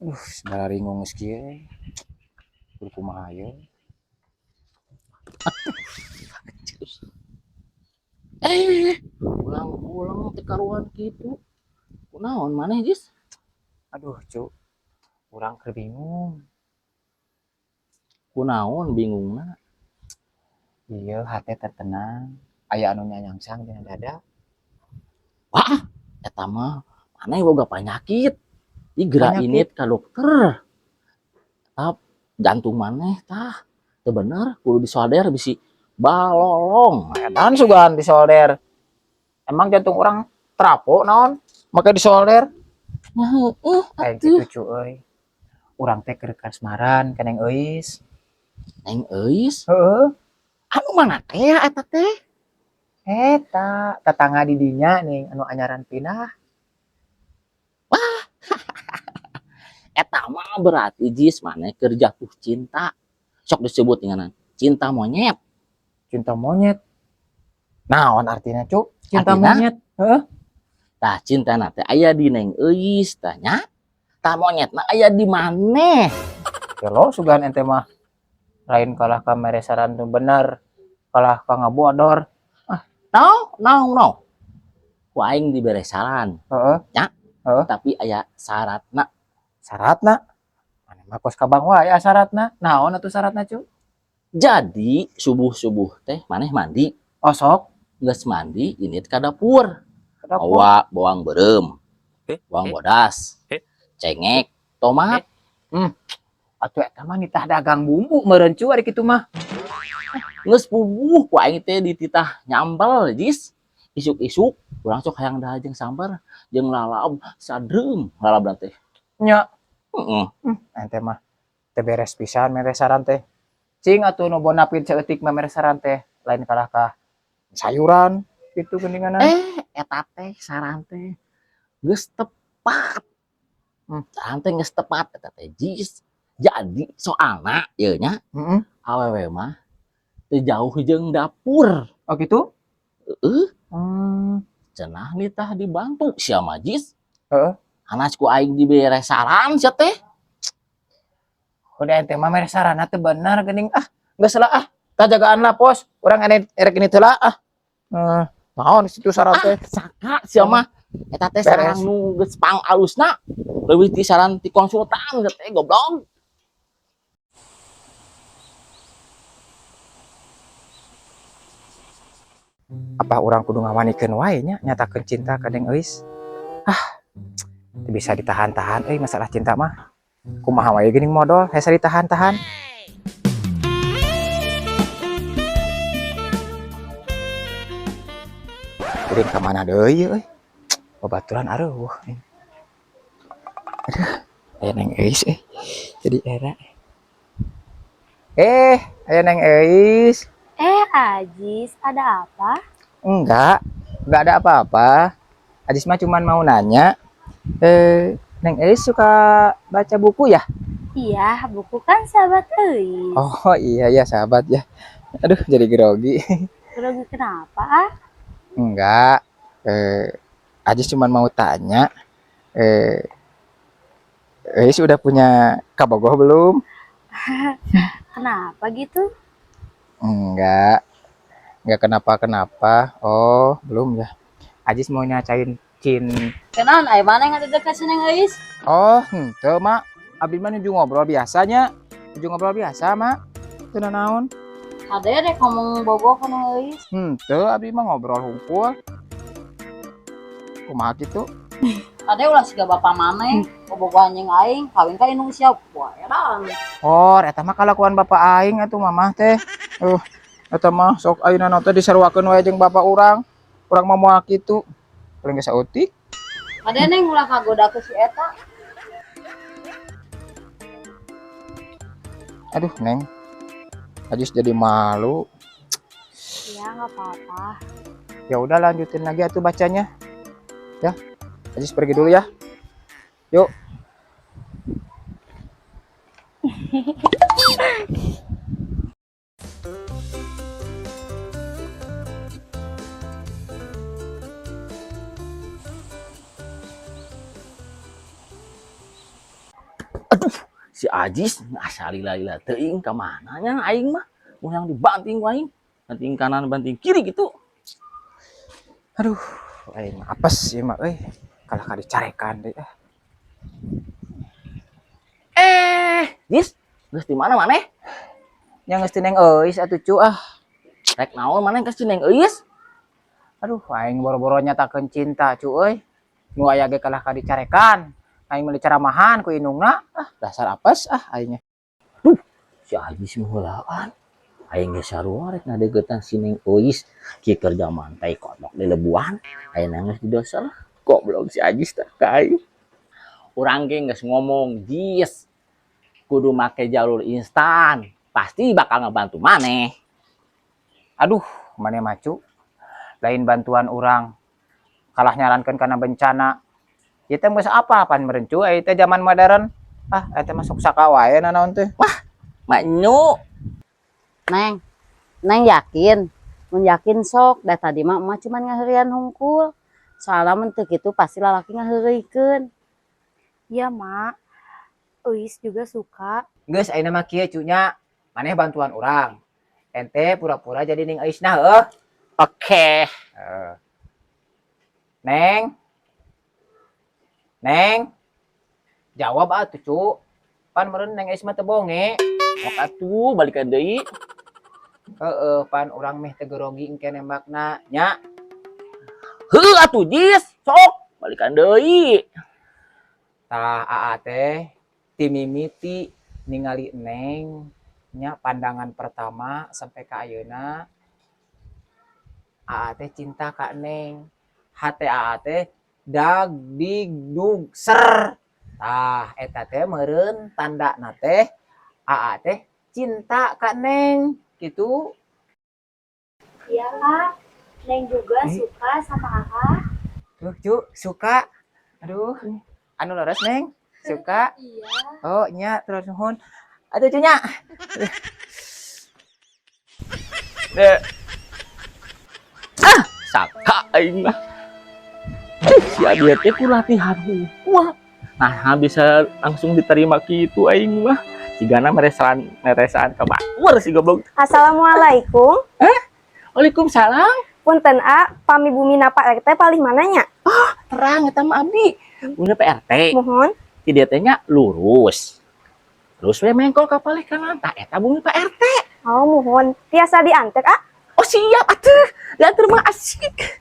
Sebenarnya bingung meski kudu kumaha ye. Ulang-ulang teh karuan kitu. Kunaon maneh, Jis? Aduh, Cuk, urang keur bingung. Kunaon bingungna? Ieu hate tertenang, aya anu nyanyangsang dina dada. Wah, eta mah maneh boga panyakit. Ih geura Panyakit. init ka dokter. Tap jantung maneh tah teu bener kudu disolder bisi balolong. Edan sugan disolder. Emang jantung orang trapo naon? Make disolder. Nya heueuh Kayak atuh. gitu, Cuk euy. Urang teh keur kasmaran keneng euis. Neng euis, Heeh. anu mana teh ya eta teh? Eta tetangga di dinya nih anu anyaran pindah. Eta mah berarti Jis maneh keur jatuh cinta. Sok disebut dengan cinta monyet. Cinta monyet. Naon artinya, Cuk? Cinta Artina monyet. Heeh. tah cinta teh aya di neng euis tah nya. Tah monyetna aya di maneh. Gelo sugan ente mah lain kalah ka meresaran tuh bener. Kalah ka ngabodor. No. Ku aing dibere saran, Heeh. nya. Heeh. Tapi aya syaratna. Syaratna. Mana mah kos kabang wae syaratna. Naon atuh syaratna, Cuk? Jadi subuh-subuh teh maneh mandi. Osok Geus mandi ini ka dapur. ke dapur. Bawa bawang berem, bawang Eh, bodas, eh, cengek, tomat. Hmm. Atuh eta mah nitah dagang bumbu meureun cu ari kitu mah. Geus puguh ku aing teh dititah nyambel Jis. Isuk-isuk urang sok hayang dah jeung sambar jeung lalab sadreum lalab teh. Nya, Heeh. ente mah teu beres pisan mere saran teh. Cing atuh nu bona pin saeutik mah mere saran teh. Lain kalah ka sayuran gitu geuninganan. Eta teh saran teh geus tepat. Saran teh geus tepat eta teh Jis. Jadi soalna ieu nya Heeh. awewe mah teu jauh jeung dapur. Oh gitu? Heeh, Hmm. cenah nitah dibantu sia mah Jis. Heeh. Anas ku aing dibere saran sia teh. Udah ente mah mere sarana teu bener geuning geus lah tah jagaan lah pos. Urang ane erek ini teh lah naon situ saran teh. Saka sia mah eta teh saran Beres. nu geus pang alusna. Leuwih ti saran ti konsultan teh goblok. Apa orang kudu ngawanikeun wae nya nyatakeun cinta ka Deng Euis. Teu bisa ditahan-tahan euy masalah cinta mah. Kumaha wae geuning modal hese ditahan-tahan. Kuring ka mana deui euy. Babaturan areuh. Aduh, aya Neng Euis jadi era. Aya Neng Euis. Ajis, ada apa? Enggak ada apa-apa. Ajis mah cuman mau nanya, Neng Euis suka baca buku ya? Iya, buku kan sahabat Eis. Oh iya ya sahabat ya. Aduh jadi grogi. Grogi kenapa? Enggak. Ajis cuma mau tanya. Eh, sudah punya kabogoh belum? Kenapa gitu? Enggak. Enggak kenapa-kenapa. Oh belum ya. Ajis mau nyacain Kenaon, ay mana yang ada dekat sini Eis? Oh henteu mak. Abi mah nuju ngobrol biasanya. Nuju ngobrol biasa mak. Teu naon. Ada ya dek ngomong bogoh kan Eis? Henteu abi mah ngobrol hungkul. Kumaha kitu? Ada ulah siga bapak maneh, bogoh anjing aing, kawin ka indung siap. Wah, edan. Oh, eta mah kalakuan bapak aing atuh mamah teh. Eta mah sok ayeuna teh diseruakeun wae jeung bapak urang. Urang mah moal kitu. Paling geus saeutik. Ada neng ulah kagoda ke si eta. Aduh, Neng. Ajis jadi malu. Ya nggak apa-apa. Ya udah lanjutin lagi atuh bacanya. Ya. Ajis pergi dulu ya. Yuk. si Ajis asal lila teuing ka mananya aing mah mun yang dibanting ku aing banting kanan banting kiri gitu. Aduh, aing mah apes ieu mah euy. Kalah ka dicarekan deui ah. Jis geus di mana maneh? Nya geus teu Neng Euis atuh cu ah. Rek naon maneh geus Neng Euis? Aduh, aing boro-boro nyatakeun cinta cu euy. Nu aya ge kalah ka dicarekan. Aing mah dicaramahan ku indungna. Ah, dasar apes ah aing. Si Ajis mah heulaan. Aing ge sarua rek ngadegetan si Neng Euis kieu kerja mantai kodok di lebuhan. Ayeuna geus didoser. Goblok si Ajis teh ka aing. Urang ge geus ngomong, Jis kudu make jalur instan, pasti bakal ngebantu maneh. Aduh, maneh mah cu. Lain bantuan urang. Kalah nyarankeun kana bencana. Ieu teh geus apa-apaan meureun cu, ieu teh zaman modern. Ah, eta mah sok saka wae nanaon teh. Manyu, Neng, Neng yakin? Mun yakin sok, da tadi mah emak cuman ngaheureun hungkul. Soalnya mun teu kitu pasti lalaki ngaheureuykeun. Iya, Mak. Uis juga suka. Geus ayeuna mah kieu cu nya. Maneh bantuan urang. Ente pura-pura jadi Ning Eisna heuh. oke. Neng. Neng. Jawab atuh cu. Pan meureun Neng Eis mah teu bonge. Sok atuh balikan deui. Heeh, pan urang meh teu grogi engke nembakna nya. Heuh atuh Jis, sok balikan deui. Tah aa teh timimiti ningali Neng nya pandangan pertama sampai ka ayeuna aa teh cinta ka Neng. Hate aa teh dag dig dug ser. Tah eta teh meureun tandana teh aa teh cinta ka Neng gitu. Iya, Kak. Neng juga suka sama Aha. Tuh cu suka. Aduh, anu leres Neng suka. Iya. Oh nya terus nuhun. Atuh cu nya. Saka aing mah. Si Adia teh ku latihan hungkul. Nah, bisa langsung diterima kitu aing mah. Sigana meresaan ka batur si goblok. Assalamualaikum. Waalaikumsalam. Punten A, pami bumina Pak RT paling mananya? Terang eta mah abdi. Bunda PRT. Mohon. Ti dieu teh nya lurus. Terus we mengkol ka palih kanan. Tah eta bumi Pak RT. Oh, mohon. Tiasa diantek, A. Oh siap atuh. Diantar mah asik.